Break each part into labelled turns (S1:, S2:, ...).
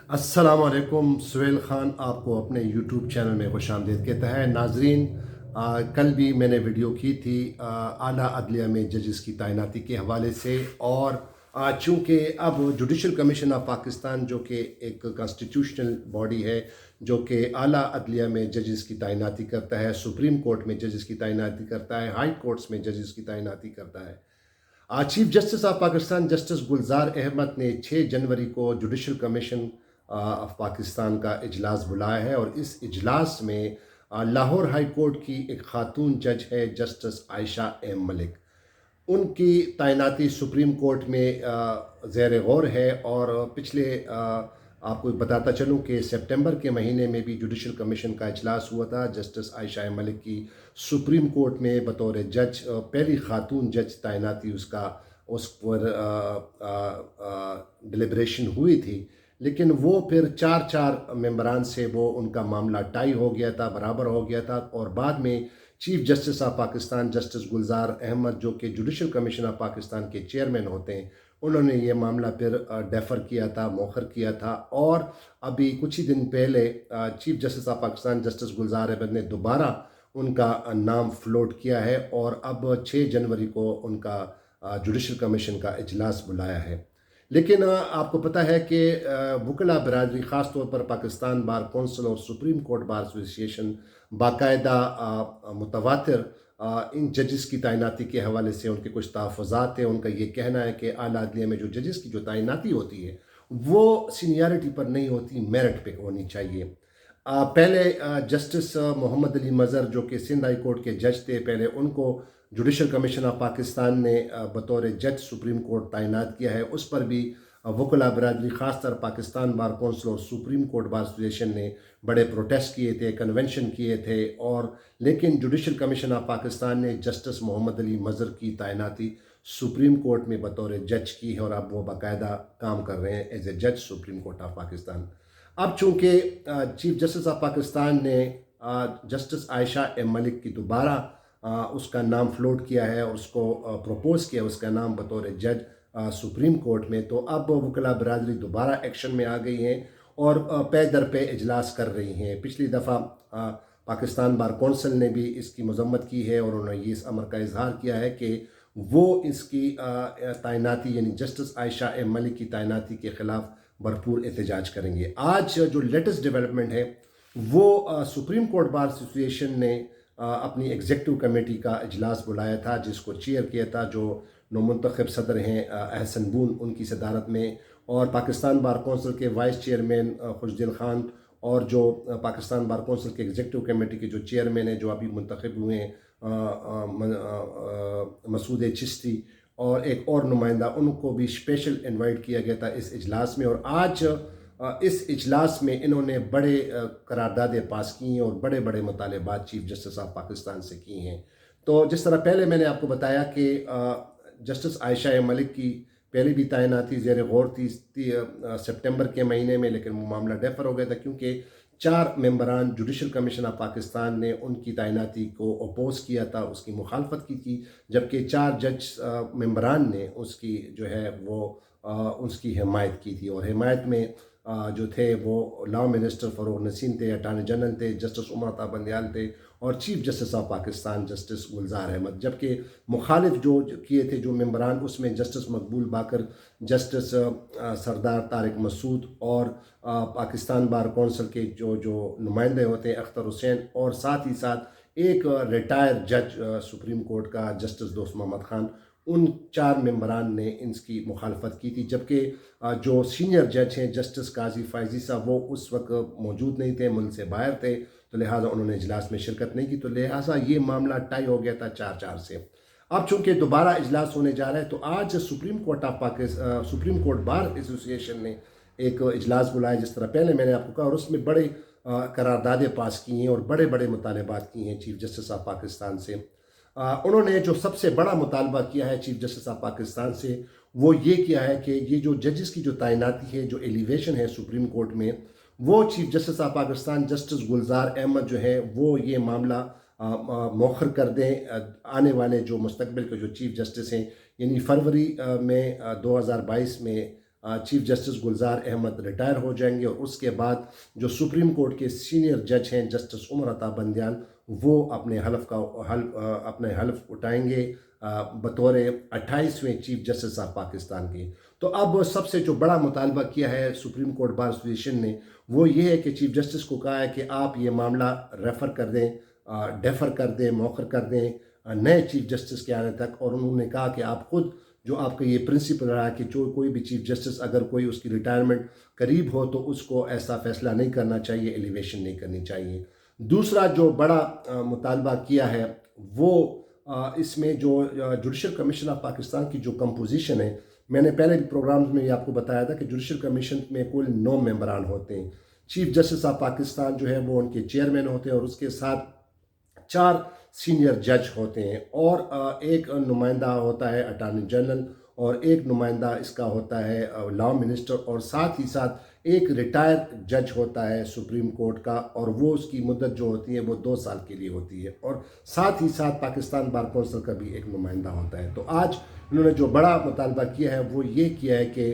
S1: السلام علیکم. سہیل خان آپ کو اپنے یوٹیوب چینل میں خوش آمدید کہتا ہے. ناظرین، کل بھی میں نے ویڈیو کی تھی اعلیٰ عدلیہ میں ججز کی تعیناتی کے حوالے سے، اور چونکہ اب جوڈیشل کمیشن آف پاکستان جو کہ ایک کانسٹیٹیوشنل باڈی ہے جو کہ اعلیٰ عدلیہ میں ججز کی تعیناتی کرتا ہے، سپریم کورٹ میں ججز کی تعیناتی کرتا ہے، ہائی کورٹس میں ججز کی تعیناتی کرتا ہے، chief justice of Pakistan justice Gulzar Ahmed نے 6 جنوری کو جوڈیشل کمیشن آف پاکستان کا اجلاس بلایا ہے، اور اس اجلاس میں لاہور ہائی کورٹ کی ایک خاتون جج ہے جسٹس عائشہ ایم ملک. ان کی تعیناتی سپریم کورٹ میں زیر غور ہے، اور پچھلے آپ کو بتاتا چلوں کہ سپٹمبر کے مہینے میں بھی جوڈیشل کمیشن کا اجلاس ہوا تھا. جسٹس عائشہ ایم ملک کی سپریم کورٹ میں بطور جج پہلی خاتون جج تعیناتی اس پر ڈیلیبریشن ہوئی تھی، لیکن وہ پھر چار ممبران سے وہ ان کا معاملہ ٹائی ہو گیا تھا، برابر ہو گیا تھا، اور بعد میں chief justice of Pakistan justice Gulzar Ahmed جو کہ جوڈیشل کمیشن آف پاکستان کے چیئرمین ہوتے ہیں، انہوں نے یہ معاملہ پھر ڈیفر کیا تھا، مؤخر کیا تھا، اور ابھی کچھ ہی دن پہلے chief justice of Pakistan justice Gulzar Ahmed نے دوبارہ ان کا نام فلوٹ کیا ہے، اور اب 6 جنوری کو ان کا جوڈیشل کمیشن کا اجلاس بلایا ہے. لیکن آپ کو پتہ ہے کہ وکلا برادری، خاص طور پر پاکستان بار کونسل اور سپریم کورٹ بار ایسوسی ایشن باقاعدہ متواتر ان ججز کی تعیناتی کے حوالے سے ان کے کچھ تحفظات ہیں. ان کا یہ کہنا ہے کہ اعلیٰ عدلیہ میں جو ججز کی جو تعیناتی ہوتی ہے وہ سینیارٹی پر نہیں ہوتی، میرٹ پہ ہونی چاہیے. پہلے جسٹس محمد علی مظہر جو کہ سندھ ہائی کورٹ کے جج تھے، پہلے ان کو جوڈیشل کمیشن آف پاکستان نے بطور جج سپریم کورٹ تعینات کیا ہے. اس پر بھی وکلا برادری، خاص طور پاکستان بار کونسل اور سپریم کورٹ بار ایسوسیشن نے بڑے پروٹیسٹ کیے تھے، کنونشن کیے تھے، اور لیکن جوڈیشل کمیشن آف پاکستان نے جسٹس محمد علی مظہر کی تعیناتی سپریم کورٹ میں بطور جج کی ہے، اور اب وہ باقاعدہ کام کر رہے ہیں ایز اے جج سپریم کورٹ آف پاکستان. اب چونکہ چیف جسٹس آف پاکستان نے جسٹس عائشہ ایم ملک کی دوبارہ اس کا نام فلوٹ کیا ہے اور اس کو پروپوز کیا اس کا نام بطور جج سپریم کورٹ میں، تو اب وکلا برادری دوبارہ ایکشن میں آ گئی ہیں اور پے در پہ اجلاس کر رہی ہیں. پچھلی دفعہ پاکستان بار کونسل نے بھی اس کی مذمت کی ہے، اور انہوں نے اس امر کا اظہار کیا ہے کہ وہ اس کی تعیناتی یعنی جسٹس عائشہ ایم ملک کی تعیناتی کے خلاف بھرپور احتجاج کریں گے. آج جو لیٹسٹ ڈیولپمنٹ ہے وہ سپریم کورٹ بار ایسوسی ایشن نے اپنی ایگزیکٹو کمیٹی کا اجلاس بلایا تھا، جس کو چیئر کیا تھا جو نومنتخب صدر ہیں احسن بون، ان کی صدارت میں، اور پاکستان بار کونسل کے وائس چیئرمین خوشدل خان، اور جو پاکستان بار کونسل کے ایگزیکٹو کمیٹی کے جو چیئرمین ہیں جو ابھی منتخب ہوئے ہیں مسعود چشتی، اور ایک اور نمائندہ، ان کو بھی اسپیشل انوائٹ کیا گیا تھا اس اجلاس میں. اور آج اس اجلاس میں انہوں نے بڑے قراردادیں پاس کی ہیں اور بڑے بڑے مطالبات چیف جسٹس آف پاکستان سے کی ہیں. تو جس طرح پہلے میں نے آپ کو بتایا کہ جسٹس عائشہ ملک کی پہلے بھی تعیناتی زیر غور تھی سپٹمبر کے مہینے میں، لیکن وہ معاملہ ڈیفر ہو گیا تھا کیونکہ 4 ممبران جوڈیشل کمیشن آف پاکستان نے ان کی تعیناتی کو اپوز کیا تھا، اس کی مخالفت کی تھی، جبکہ 4 جج ممبران نے اس کی جو ہے وہ اس کی حمایت کی تھی. اور حمایت میں جو تھے وہ لاء منسٹر فروغ نسیم تھے، اٹارنی جنرل تھے، جسٹس عمر عطا بندیال تھے، اور chief justice of Pakistan justice Gulzar Ahmed. جبکہ مخالف جو کیے تھے جو ممبران، اس میں جسٹس مقبول باقر، جسٹس سردار طارق مسعود، اور پاکستان بار کونسل کے جو نمائندے ہوتے ہیں اختر حسین، اور ساتھ ہی ساتھ ایک ریٹائر جج سپریم کورٹ کا جسٹس دوست محمد خان. ان 4 ممبران نے ان کی مخالفت کی تھی، جبکہ جو سینئر جج ہیں جسٹس قاضی فائزی صاحب وہ اس وقت موجود نہیں تھے، ملک سے باہر تھے، تو لہٰذا انہوں نے اجلاس میں شرکت نہیں کی، تو لہٰذا یہ معاملہ ٹائی ہو گیا تھا 4-4 سے. اب چونکہ دوبارہ اجلاس ہونے جا رہا ہے، تو آج سپریم کورٹ بار ایسوسی ایشن نے ایک اجلاس بلایا، جس طرح پہلے میں نے آپ کو کہا، اور اس میں بڑے قراردادیں پاس کی ہیں اور بڑے بڑے مطالبات کی ہیں چیف جسٹس آف پاکستان سے. انہوں نے جو سب سے بڑا مطالبہ کیا ہے چیف جسٹس آف پاکستان سے، وہ یہ کیا ہے کہ یہ جو ججز کی جو تعیناتی ہے، جو ایلیویشن ہے سپریم کورٹ میں، وہ chief justice of Pakistan justice Gulzar Ahmed جو ہے وہ یہ معاملہ مؤخر کر دیں. آنے والے جو مستقبل کے جو چیف جسٹس ہیں، یعنی فروری میں 2022 میں chief justice Gulzar Ahmad retire ہو جائیں گے، اور اس کے بعد جو سپریم کورٹ کے سینئر جج ہیں جسٹس عمر عطا بندیال، وہ اپنے حلف اٹھائیں گے بطور 28ویں چیف جسٹس آف پاکستان کے۔ تو اب سب سے جو بڑا مطالبہ کیا ہے سپریم کورٹ بار ایسوسیشن نے، وہ یہ ہے کہ چیف جسٹس کو کہا ہے کہ آپ یہ معاملہ ریفر کر دیں، ڈیفر کر دیں، موخر کر دیں نئے چیف جسٹس کے آنے تک، اور انہوں نے کہا کہ آپ خود جو آپ کا یہ پرنسپل رہا کہ جو کوئی بھی چیف جسٹس اگر کوئی اس کی ریٹائرمنٹ قریب ہو تو اس کو ایسا فیصلہ نہیں کرنا چاہیے، ایلیویشن نہیں کرنی چاہیے۔ دوسرا جو بڑا مطالبہ کیا ہے وہ اس میں جو جوڈیشل کمیشن آف پاکستان کی جو کمپوزیشن ہے، میں نے پہلے بھی پروگرامز میں آپ کو بتایا تھا کہ جوڈیشل کمیشن میں کل 9 ممبران ہوتے ہیں۔ چیف جسٹس آف پاکستان جو ہے وہ ان کے چیئرمین ہوتے ہیں، اور اس کے ساتھ 4 سینئر جج ہوتے ہیں، اور ایک نمائندہ ہوتا ہے اٹارنی جنرل، اور ایک نمائندہ اس کا ہوتا ہے لا منسٹر، اور ساتھ ہی ساتھ ایک ریٹائر جج ہوتا ہے سپریم کورٹ کا، اور وہ اس کی مدت جو ہوتی ہے وہ 2 سال کے لیے ہوتی ہے، اور ساتھ ہی ساتھ پاکستان بار کونسل کا بھی ایک نمائندہ ہوتا ہے۔ تو آج انہوں نے جو بڑا مطالبہ کیا ہے وہ یہ کیا ہے کہ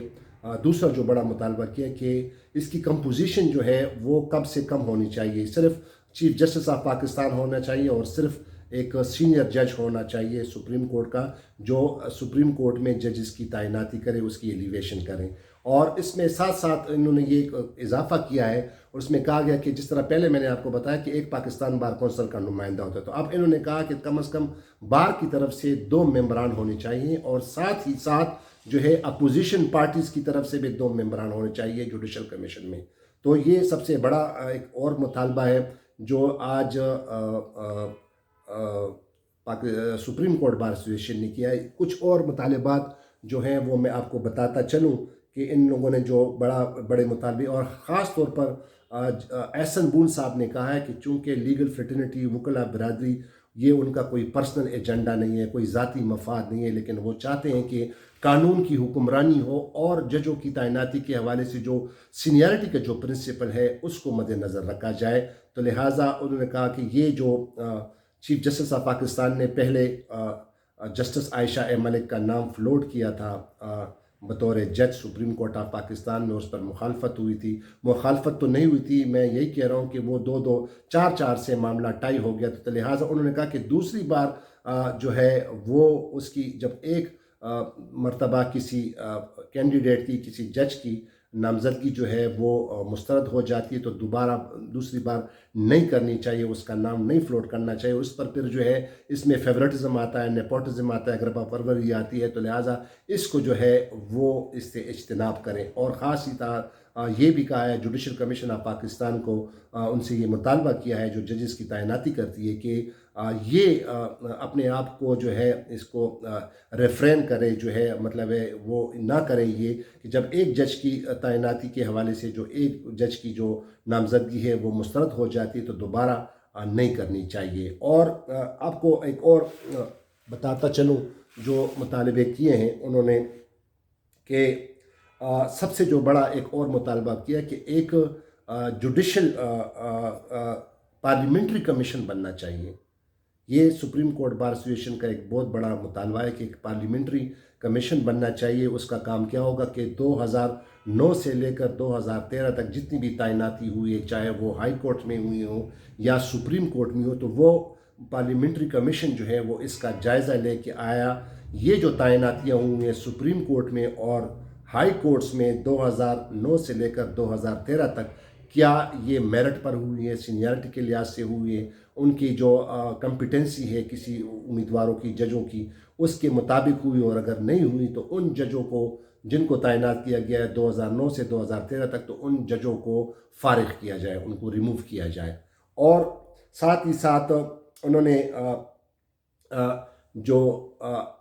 S1: دوسرا جو بڑا مطالبہ کیا ہے کہ اس کی کمپوزیشن جو ہے وہ کم سے کم ہونی چاہیے، صرف چیف جسٹس آف پاکستان ہونا چاہیے، اور صرف ایک سینئر جج ہونا چاہیے سپریم کورٹ کا، جو سپریم کورٹ میں ججز کی تعیناتی کرے، اس کی ایلیویشن کریں۔ اور اس میں ساتھ ساتھ انہوں نے یہ اضافہ کیا ہے، اور اس میں کہا گیا کہ جس طرح پہلے میں نے آپ کو بتایا کہ ایک پاکستان بار کونسل کا نمائندہ ہوتا ہے، تو اب انہوں نے کہا کہ کم از کم بار کی طرف سے 2 ممبران ہونے چاہیے، اور ساتھ ہی ساتھ جو ہے اپوزیشن پارٹیز کی طرف سے بھی 2 ممبران ہونے چاہیے جوڈیشل کمیشن میں۔ تو یہ سب سے بڑا ایک اور مطالبہ ہے جو آج سپریم کورٹ بار ایسوسیشن نے کیا ہے۔ کچھ اور مطالبات جو ہیں وہ میں آپ کو بتاتا چلوں کہ ان لوگوں نے جو بڑے مطالبے، اور خاص طور پر احسن بون صاحب نے کہا ہے کہ چونکہ لیگل فریٹرنیٹی، وکلا برادری، یہ ان کا کوئی پرسنل ایجنڈا نہیں ہے، کوئی ذاتی مفاد نہیں ہے، لیکن وہ چاہتے ہیں کہ قانون کی حکمرانی ہو، اور ججوں کی تعیناتی کے حوالے سے جو سینیارٹی کا جو پرنسپل ہے اس کو مد نظر رکھا جائے۔ تو لہٰذا انہوں نے کہا کہ یہ جو چیف جسٹس آف پاکستان نے پہلے جسٹس عائشہ اے ملک کا نام فلوٹ کیا تھا بطور جج سپریم کورٹ آف پاکستان میں، اس پر مخالفت ہوئی تھی۔ مخالفت تو نہیں ہوئی تھی، میں یہی کہہ رہا ہوں کہ وہ 2-4 سے معاملہ ٹائی ہو گیا، تو لہٰذا انہوں نے کہا کہ دوسری بار جو ہے وہ اس کی جب ایک مرتبہ کسی کینڈیڈیٹ کی، کسی جج کی نامزدگی جو ہے وہ مسترد ہو جاتی ہے تو دوسری بار نہیں کرنی چاہیے، اس کا نام نہیں فلوٹ کرنا چاہیے۔ اس پر پھر جو ہے اس میں فیورٹزم آتا ہے، نیپوٹزم آتا ہے، گربہ پروری آتی ہے، تو لہٰذا اس کو جو ہے وہ اس سے اجتناب کریں۔ اور خاص ہی طرح یہ بھی کہا ہے جوڈیشل کمیشن آف پاکستان کو، ان سے یہ مطالبہ کیا ہے جو ججز کی تعیناتی کرتی ہے کہ یہ اپنے آپ کو جو ہے اس کو ریفرین کرے، جو ہے مطلب ہے وہ نہ کرے یہ کہ جب ایک جج کی تعیناتی کے حوالے سے جو ایک جج کی جو نامزدگی ہے وہ مسترد ہو جاتی ہے تو دوبارہ نہیں کرنی چاہیے۔ اور آپ کو ایک اور بتاتا چلوں جو مطالبے کیے ہیں انہوں نے، کہ سب سے جو بڑا ایک اور مطالبہ کیا کہ ایک جوڈیشل پارلیمنٹری کمیشن بننا چاہیے۔ یہ سپریم کورٹ بار ایسوسیشن کا ایک بہت بڑا مطالبہ ہے کہ ایک پارلیمنٹری کمیشن بننا چاہیے۔ اس کا کام کیا ہوگا کہ 2009 سے لے کر 2013 تک جتنی بھی تعیناتی ہوئی ہے، چاہے وہ ہائی کورٹ میں ہوئی ہو یا سپریم کورٹ میں ہو، تو وہ پارلیمنٹری کمیشن جو ہے وہ اس کا جائزہ لے کے آیا یہ جو تعیناتیاں ہوئی ہیں سپریم کورٹ میں اور ہائی کورٹس میں 2009 سے لے کر 2013 تک، کیا یہ میرٹ پر ہوئی ہے، سینیارٹی کے لحاظ سے ہوئی ہے، ان کی جو کمپیٹنسی ہے کسی امیدواروں کی، ججوں کی، اس کے مطابق ہوئی، اور اگر نہیں ہوئی تو ان ججوں کو جن کو تعینات کیا گیا ہے 2009 سے 2013 تک، تو ان ججوں کو فارغ کیا جائے، ان کو ریموو کیا جائے۔ اور ساتھ ہی ساتھ انہوں نے جو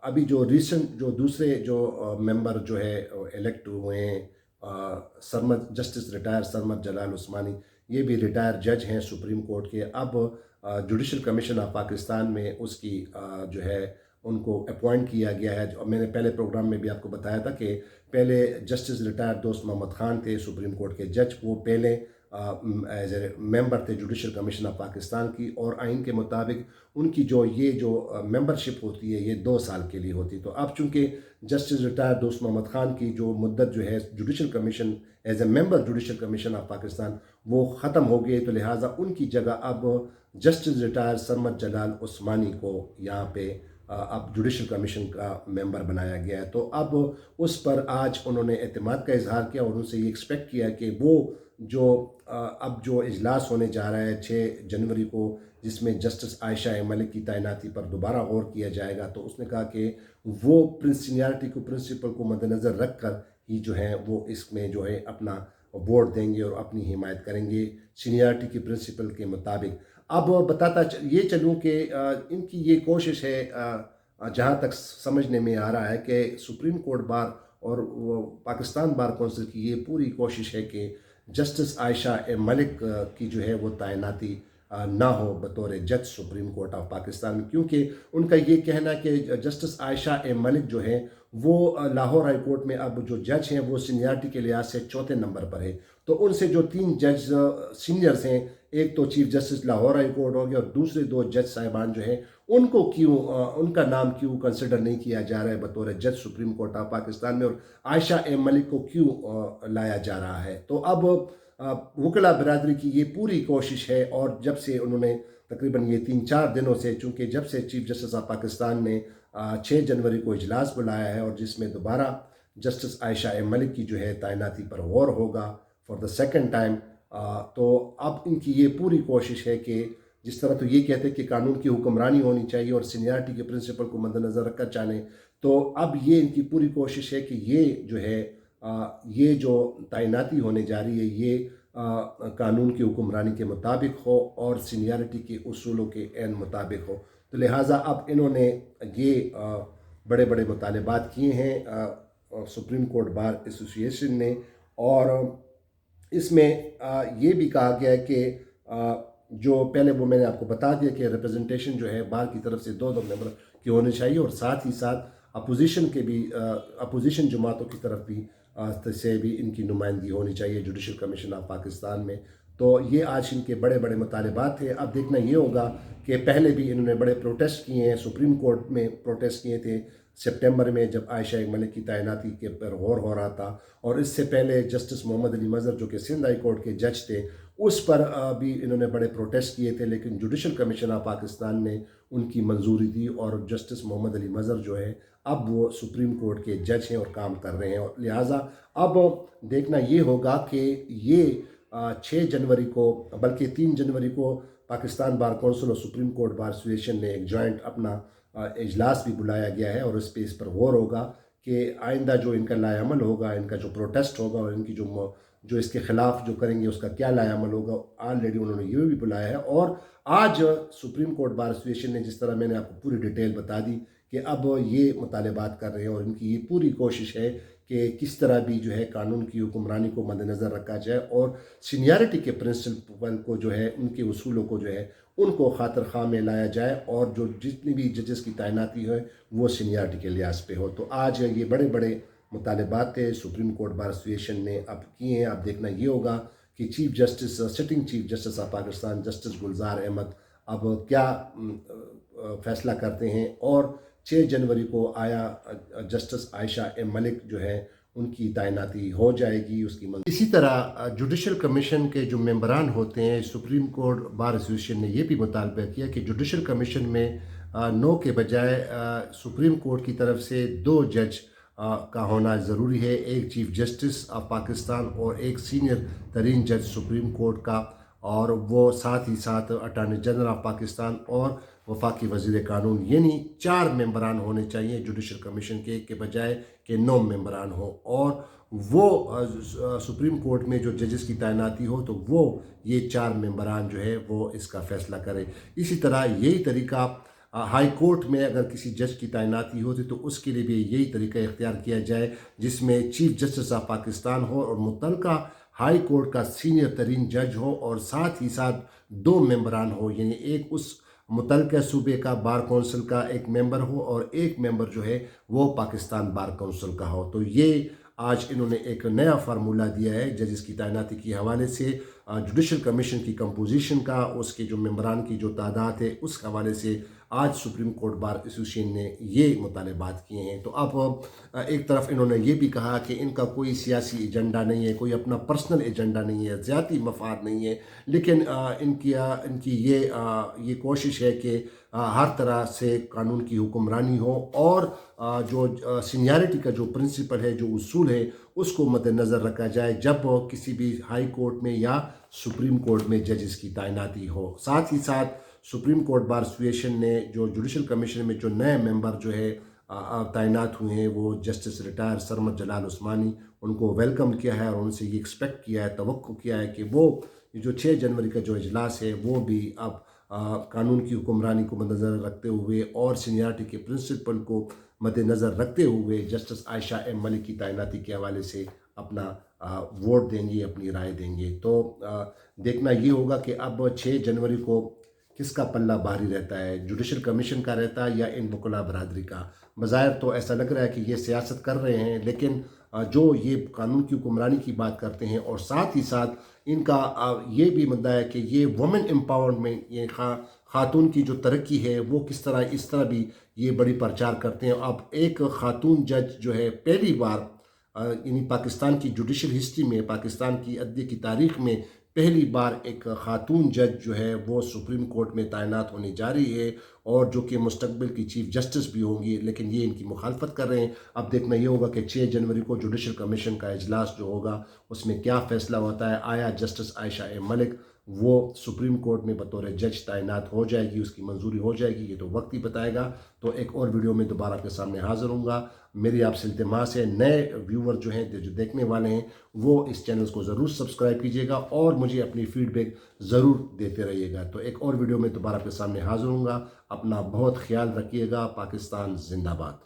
S1: ابھی جو ریسنٹ جو دوسرے جو ممبر جو ہے الیکٹ ہوئے ہیں، جسٹس ریٹائر سرمد جلال عثمانی، یہ بھی ریٹائر جج ہیں سپریم کورٹ کے، اب جوڈیشل کمیشن آف پاکستان میں اس کی جو ہے ان کو اپوائنٹ کیا گیا ہے۔ میں نے پہلے پروگرام میں بھی آپ کو بتایا تھا کہ پہلے جسٹس ریٹائر دوست محمد خان تھے سپریم کورٹ کے جج، وہ پہلے ایز اے ممبر تھے جوڈیشل کمیشن آف پاکستان کی، اور آئین کے مطابق ان کی جو ممبرشپ ہوتی ہے یہ 2 سال کے لیے ہوتی ہے۔ تو اب چونکہ جسٹس ریٹائر دوست محمد خان کی جو مدت جو ہے judicial commission as a member judicial commission of Pakistan وہ ختم ہو گئی، تو لہٰذا ان کی جگہ اب جسٹس ریٹائر سرمد جلال عثمانی کو یہاں پہ اب جوڈیشل کمیشن کا ممبر بنایا گیا ہے۔ تو اب اس پر آج انہوں نے اعتماد کا اظہار کیا اور ان سے یہ ایکسپیکٹ کیا کہ وہ اب جو اجلاس ہونے جا رہا ہے 6 جنوری کو، جس میں جسٹس عائشہ ملک کی تعیناتی پر دوبارہ غور کیا جائے گا، تو اس نے کہا کہ وہ سینیارٹی کو پرنسپل کو مد نظر رکھ کر ہی جو ہے وہ اس میں جو ہے اپنا ووٹ دیں گے اور اپنی حمایت کریں گے سینیارٹی کے پرنسپل کے مطابق۔ اب بتاتا یہ چلوں کہ ان کی یہ کوشش ہے، جہاں تک سمجھنے میں آ رہا ہے کہ سپریم کورٹ بار اور پاکستان بار کونسل کی یہ پوری کوشش ہے کہ جسٹس عائشہ ملک کی جو ہے وہ تعیناتی نہ ہو بطور جج سپریم کورٹ آف پاکستان میں، کیونکہ ان کا یہ کہنا ہے کہ جسٹس عائشہ ملک جو ہے وہ لاہور ہائی کورٹ میں اب جو جج ہیں وہ سینیارٹی کے لحاظ سے 4تھے نمبر پر ہے۔ تو ان سے جو 3 جج سینئرز ہیں، ایک تو chief justice Lahore high court ہو گیا اور دوسرے 2 جج صاحبان جو ہیں ان کا نام کیوں کنسیڈر نہیں کیا جا رہا ہے بطور جج سپریم کورٹ آف پاکستان میں، اور عائشہ ملک کو کیوں لایا جا رہا ہے۔ تو اب وکلا برادری کی یہ پوری کوشش ہے، اور جب سے انہوں نے تقریباً یہ 3-4 دنوں سے، چونکہ جب سے چیف جسٹس آف پاکستان نے 6 جنوری کو اجلاس بلایا ہے اور جس میں دوبارہ جسٹس عائشہ ملک کی جو ہے تعیناتی پر غور ہوگا فار دا سیکنڈ ٹائم، تو اب ان کی یہ پوری کوشش ہے کہ جس طرح تو یہ کہتے ہیں کہ قانون کی حکمرانی ہونی چاہیے اور سینیارٹی کے پرنسپل کو مد نظر رکھ کر چاہیں، تو اب یہ ان کی پوری کوشش ہے کہ یہ جو ہے یہ جو تعیناتی ہونے جا رہی ہے یہ قانون کی حکمرانی کے مطابق ہو اور سینیارٹی کے اصولوں کے عین مطابق ہو۔ تو لہٰذا اب انہوں نے یہ بڑے بڑے مطالبات کیے ہیں سپریم کورٹ بار ایسوسی ایشن نے، اور اس میں یہ بھی کہا گیا ہے کہ جو پہلے وہ میں نے آپ کو بتا دیا کہ ریپرزنٹیشن جو ہے بار کی طرف سے 2 ممبر کی ہونی چاہیے، اور ساتھ ہی ساتھ اپوزیشن جماعتوں کی طرف بھی سے بھی ان کی نمائندگی ہونی چاہیے جوڈیشل کمیشن آف پاکستان میں۔ تو یہ آج ان کے بڑے بڑے مطالبات تھے۔ اب دیکھنا یہ ہوگا کہ پہلے بھی انہوں نے بڑے پروٹیسٹ کیے ہیں، سپریم کورٹ میں پروٹیسٹ کیے تھے سپٹمبر میں جب عائشہ ملک کی تعیناتی کے پر غور ہو رہا تھا، اور اس سے پہلے جسٹس محمد علی مظہر جو کہ سندھ ہائی کورٹ کے جج تھے اس پر بھی انہوں نے بڑے پروٹیسٹ کیے تھے، لیکن جوڈیشل کمیشن آف پاکستان نے ان کی منظوری دی، اور جسٹس محمد علی مظہر جو ہے اب وہ سپریم کورٹ کے جج ہیں اور کام کر رہے ہیں، اور لہٰذا اب دیکھنا یہ ہوگا کہ یہ 6 جنوری کو بلکہ 3 جنوری کو پاکستان بار کونسل اور سپریم کورٹ بار ایسوسیشن نے ایک جوائنٹ اپنا اجلاس بھی بلایا گیا ہے، اور اس پر غور ہوگا کہ آئندہ جو ان کا لائے عمل ہوگا، ان کا جو پروٹیسٹ ہوگا اور ان کی جو اس کے خلاف جو کریں گے اس کا کیا لائے عمل ہوگا۔ آلریڈی انہوں نے یہ بھی بلایا ہے، اور آج سپریم کورٹ بار ایسوسیشن نے جس طرح میں نے آپ کو پوری ڈیٹیل بتا دی کہ اب یہ مطالبات کر رہے ہیں، اور ان کی یہ پوری کوشش ہے کہ کس طرح بھی جو ہے قانون کی حکمرانی کو مد نظر رکھا جائے اور سینیارٹی کے پرنسپل کو جو ہے ان کے اصولوں کو جو ہے ان کو خاطر خواہ میں لایا جائے، اور جو جتنی بھی ججز کی تعیناتی ہے وہ سینیارٹی کے لحاظ پہ ہو۔ تو آج یہ بڑے بڑے مطالبات تھے سپریم کورٹ بار ایسوسیشن نے اب کیے ہیں۔ اب دیکھنا یہ ہوگا کہ sitting chief justice of Pakistan justice Gulzar Ahmed اب کیا فیصلہ کرتے ہیں، اور 6 جنوری کو آیا جسٹس عائشہ ملک جو ہے ان کی تعیناتی ہو جائے گی اس کی اسی طرح جوڈیشل کمیشن کے جو ممبران ہوتے ہیں، سپریم کورٹ بار ایسوسیشن نے یہ بھی مطالبہ کیا کہ جوڈیشل کمیشن میں 9 کے بجائے سپریم کورٹ کی طرف سے 2 جج کا ہونا ضروری ہے، ایک چیف جسٹس آف پاکستان اور ایک سینئر ترین جج سپریم کورٹ کا، اور وہ ساتھ ہی ساتھ اٹارنی جنرل آف پاکستان اور وفاقی وزیر قانون، یعنی 4 ممبران ہونے چاہیے جوڈیشل کمیشن کے بجائے کہ 9 ممبران ہوں، اور وہ سپریم کورٹ میں جو ججز کی تعیناتی ہو تو وہ یہ 4 ممبران جو ہے وہ اس کا فیصلہ کرے۔ اسی طرح یہی طریقہ ہائی کورٹ میں اگر کسی جج کی تعیناتی ہوتی تو اس کے لیے بھی یہی طریقہ اختیار کیا جائے جس میں چیف جسٹس آف پاکستان ہو اور متعلقہ ہائی کورٹ کا سینئر ترین جج ہو، اور ساتھ ہی ساتھ 2 ممبران ہو، یعنی ایک اس متعلقہ صوبے کا بار کونسل کا ایک ممبر ہو اور ایک ممبر جو ہے وہ پاکستان بار کونسل کا ہو۔ تو یہ آج انہوں نے ایک نیا فارمولہ دیا ہے ججز کی تعیناتی کے حوالے سے، جوڈیشل کمیشن کی کمپوزیشن کا، اس کے جو ممبران کی جو تعداد ہے اس حوالے سے آج سپریم کورٹ بار ایسوسیشن نے یہ مطالبات کیے ہیں۔ تو اب ایک طرف انہوں نے یہ بھی کہا کہ ان کا کوئی سیاسی ایجنڈا نہیں ہے، کوئی اپنا پرسنل ایجنڈا نہیں ہے، ذاتی مفاد نہیں ہے، لیکن ان کی یہ کوشش ہے کہ ہر طرح سے قانون کی حکمرانی ہو، اور جو سینیارٹی کا جو پرنسپل ہے، جو اصول ہے، اس کو مد نظر رکھا جائے جب کسی بھی ہائی کورٹ میں یا سپریم کورٹ میں ججز کی تعیناتی ہو۔ ساتھ ہی ساتھ سپریم کورٹ بار ایسوسیشن نے جو جوڈیشل کمیشن میں جو نئے ممبر جو ہے تعینات ہوئے ہیں، وہ جسٹس ریٹائر سرمد جلال عثمانی، ان کو ویلکم کیا ہے اور ان سے یہ ایکسپیکٹ کیا ہے، توقع کیا ہے کہ وہ جو 6 جنوری کا جو اجلاس ہے وہ بھی اب قانون کی حکمرانی کو مد نظر رکھتے ہوئے اور سینیارٹی کے پرنسپل کو مد نظر رکھتے ہوئے جسٹس عائشہ ایم ملک کی تعیناتی کے حوالے سے اپنا ووٹ دیں گے، اپنی رائے دیں گے۔ تو دیکھنا یہ ہوگا کہ اب 6 جنوری کو کس کا پلہ بھاری رہتا ہے، جوڈیشل کمیشن کا رہتا ہے یا ان وکلاء برادری کا۔ بظاہر تو ایسا لگ رہا ہے کہ یہ سیاست کر رہے ہیں، لیکن جو یہ قانون کی حکمرانی کی بات کرتے ہیں اور ساتھ ہی ساتھ ان کا یہ بھی مدعا ہے کہ یہ وومن امپاورمنٹ، یہ خاتون کی جو ترقی ہے وہ کس طرح، اس طرح بھی یہ بڑی پرچار کرتے ہیں۔ اب ایک خاتون جج جو ہے پہلی بار، یعنی پاکستان کی جوڈیشل ہسٹری میں، پاکستان کی عدلیہ کی تاریخ میں پہلی بار ایک خاتون جج جو ہے وہ سپریم کورٹ میں تعینات ہونے جا رہی ہے، اور جو کہ مستقبل کی چیف جسٹس بھی ہوں گی، لیکن یہ ان کی مخالفت کر رہے ہیں۔ اب دیکھنا یہ ہوگا کہ 6 جنوری کو جوڈیشل کمیشن کا اجلاس جو ہوگا اس میں کیا فیصلہ ہوتا ہے۔ آیا جسٹس عائشہ ایم ملک وہ سپریم کورٹ میں بطور جج تعینات ہو جائے گی، اس کی منظوری ہو جائے گی، یہ تو وقت ہی بتائے گا۔ تو ایک اور ویڈیو میں دوبارہ آپ کے سامنے حاضر ہوں گا۔ میری آپ سے التماس ہے، نئے ویور جو ہیں، جو دیکھنے والے ہیں، وہ اس چینل کو ضرور سبسکرائب کیجیے گا اور مجھے اپنی فیڈ بیک ضرور دیتے رہیے گا۔ تو ایک اور ویڈیو میں دوبارہ آپ کے سامنے حاضر ہوں گا۔ اپنا بہت خیال رکھیے گا۔ پاکستان زندہ باد۔